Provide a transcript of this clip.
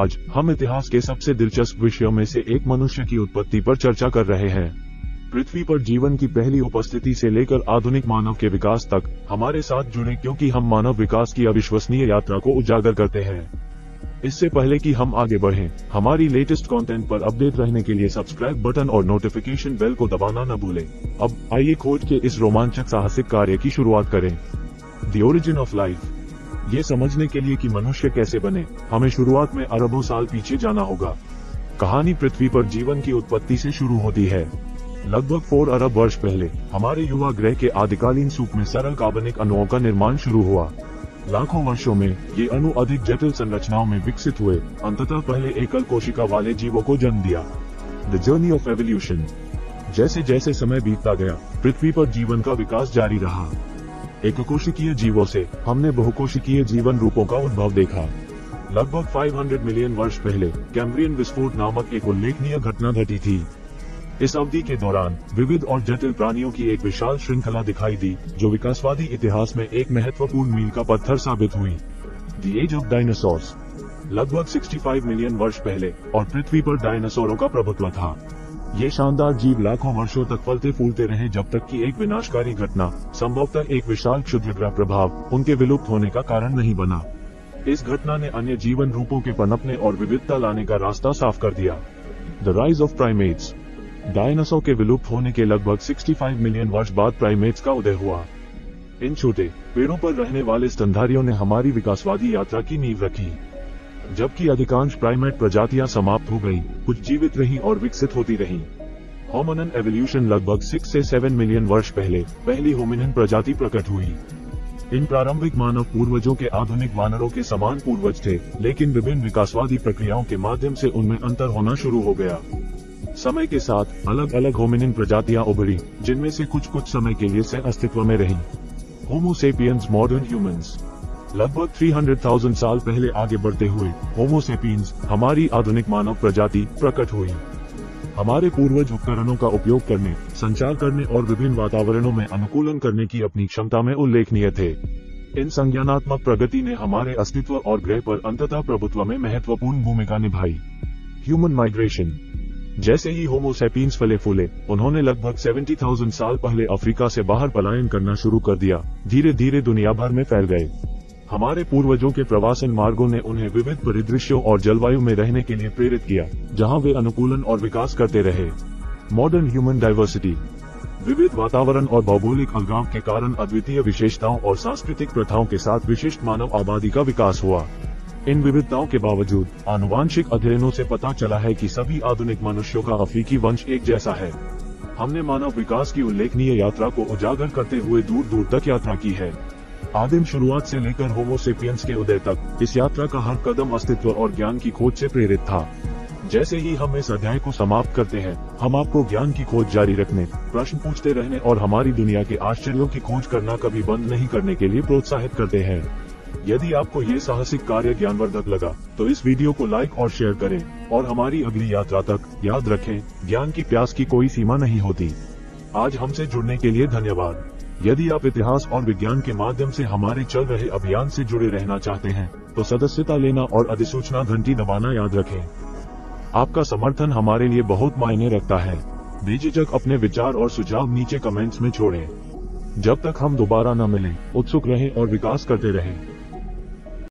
आज हम इतिहास के सबसे दिलचस्प विषयों में से एक मनुष्य की उत्पत्ति पर चर्चा कर रहे हैं। पृथ्वी पर जीवन की पहली उपस्थिति से लेकर आधुनिक मानव के विकास तक हमारे साथ जुड़े, क्योंकि हम मानव विकास की अविश्वसनीय यात्रा को उजागर करते हैं। इससे पहले कि हम आगे बढ़ें, हमारी लेटेस्ट कंटेंट पर अपडेट रहने के लिए सब्सक्राइब बटन और नोटिफिकेशन बेल को दबाना न भूलें। अब आइए खोज के इस रोमांचक साहसिक कार्य की शुरुआत करें। The origin of life. ये समझने के लिए कि मनुष्य कैसे बने, हमें शुरुआत में अरबों साल पीछे जाना होगा। कहानी पृथ्वी पर जीवन की उत्पत्ति से शुरू होती है। लगभग 4 अरब वर्ष पहले हमारे युवा ग्रह के आदिकालीन सूप में सरल कार्बनिक अणुओं का निर्माण शुरू हुआ। लाखों वर्षों में ये अणु अधिक जटिल संरचनाओं में विकसित हुए, अंततः पहले एकल कोशिका वाले जीवों को जन्म दिया। The journey of evolution. जैसे जैसे समय बीतता गया, पृथ्वी पर जीवन का विकास जारी रहा। एककोशिकीय जीवों से हमने बहुकोशिकीय जीवन रूपों का उद्भव देखा। लगभग 500 मिलियन वर्ष पहले कैम्ब्रियन विस्फोट नामक एक उल्लेखनीय घटना घटी थी। इस अवधि के दौरान विविध और जटिल प्राणियों की एक विशाल श्रृंखला दिखाई दी, जो विकासवादी इतिहास में एक महत्वपूर्ण मील का पत्थर साबित हुई। The age of dinosaurs. लगभग 65 मिलियन वर्ष पहले और पृथ्वी पर डायनासोरों का प्रभुत्व था। ये शानदार जीव लाखों वर्षों तक फलते फूलते रहे, जब तक कि एक विनाशकारी घटना, संभवतः एक विशाल क्षुद्रग्रह प्रभाव, उनके विलुप्त होने का कारण नहीं बना। इस घटना ने अन्य जीवन रूपों के पनपने और विविधता लाने का रास्ता साफ कर दिया। The rise of primates. Dinosaur के विलुप्त होने के लगभग 65 मिलियन वर्ष बाद प्राइमेट्स का उदय हुआ। इन छोटे पेड़ों पर रहने वाले स्तनधारियों ने हमारी विकासवादी यात्रा की नींव रखी। जबकि अधिकांश प्राइमेट प्रजातियां समाप्त हो गईं, कुछ जीवित रहीं और विकसित होती रहीं। Hominin evolution. लगभग 6 से 7 मिलियन वर्ष पहले पहली होमिनिन प्रजाति प्रकट हुई। इन प्रारंभिक मानव पूर्वजों के आधुनिक वानरों के समान पूर्वज थे, लेकिन विभिन्न विकासवादी प्रक्रियाओं के माध्यम से उनमें अंतर होना शुरू हो गया। समय के साथ अलग अलग होमिनिन प्रजातियां उभरी, जिनमें से कुछ समय के लिए सह अस्तित्व में रहीं। होमो सेपियंस। Modern humans. लगभग 300,000 साल पहले आगे बढ़ते हुए होमो सेपियंस, हमारी आधुनिक मानव प्रजाति, प्रकट हुई। हमारे पूर्वज उपकरणों का उपयोग करने, संचार करने और विभिन्न वातावरणों में अनुकूलन करने की अपनी क्षमता में उल्लेखनीय थे। इन संज्ञानात्मक प्रगति ने हमारे अस्तित्व और ग्रह पर अंततः प्रभुत्व में महत्वपूर्ण भूमिका निभाई। Human migration. जैसे ही होमो सेपियंस फले फूले, उन्होंने लगभग 70,000 साल पहले अफ्रीका से बाहर पलायन करना शुरू कर दिया। धीरे धीरे दुनिया भर में फैल गए। हमारे पूर्वजों के प्रवासन मार्गों ने उन्हें विविध परिदृश्यों और जलवायु में रहने के लिए प्रेरित किया, जहां वे अनुकूलन और विकास करते रहे। Modern human diversity. विविध वातावरण और भौगोलिक अलगाव के कारण अद्वितीय विशेषताओं और सांस्कृतिक प्रथाओं के साथ विशिष्ट मानव आबादी का विकास हुआ। इन विविधताओं के बावजूद आनुवांशिक अध्ययनों से पता चला है कि सभी आधुनिक मनुष्यों का अफ्रीकी वंश एक जैसा है। हमने मानव विकास की उल्लेखनीय यात्रा को उजागर करते हुए दूर दूर तक यात्रा की है। आदिम शुरुआत से लेकर होमो सेपियंस के उदय तक इस यात्रा का हर कदम अस्तित्व और ज्ञान की खोज से प्रेरित था। जैसे ही हम इस अध्याय को समाप्त करते हैं, हम आपको ज्ञान की खोज जारी रखने, प्रश्न पूछते रहने और हमारी दुनिया के आश्चर्यों की खोज करना कभी बंद नहीं करने के लिए प्रोत्साहित करते हैं। यदि आपको ये साहसिक कार्य ज्ञानवर्धक लगा, तो इस वीडियो को लाइक और शेयर करें, और हमारी अगली यात्रा तक याद रखें, ज्ञान की प्यास की कोई सीमा नहीं होती। आज हमसे जुड़ने के लिए धन्यवाद। यदि आप इतिहास और विज्ञान के माध्यम से हमारे चल रहे अभियान से जुड़े रहना चाहते हैं, तो सदस्यता लेना और अधिसूचना घंटी दबाना याद रखें। आपका समर्थन हमारे लिए बहुत मायने रखता है। बेझिझक अपने विचार और सुझाव नीचे कमेंट्स में छोड़ें। जब तक हम दोबारा न मिलें, उत्सुक रहें और विकास करते रहें।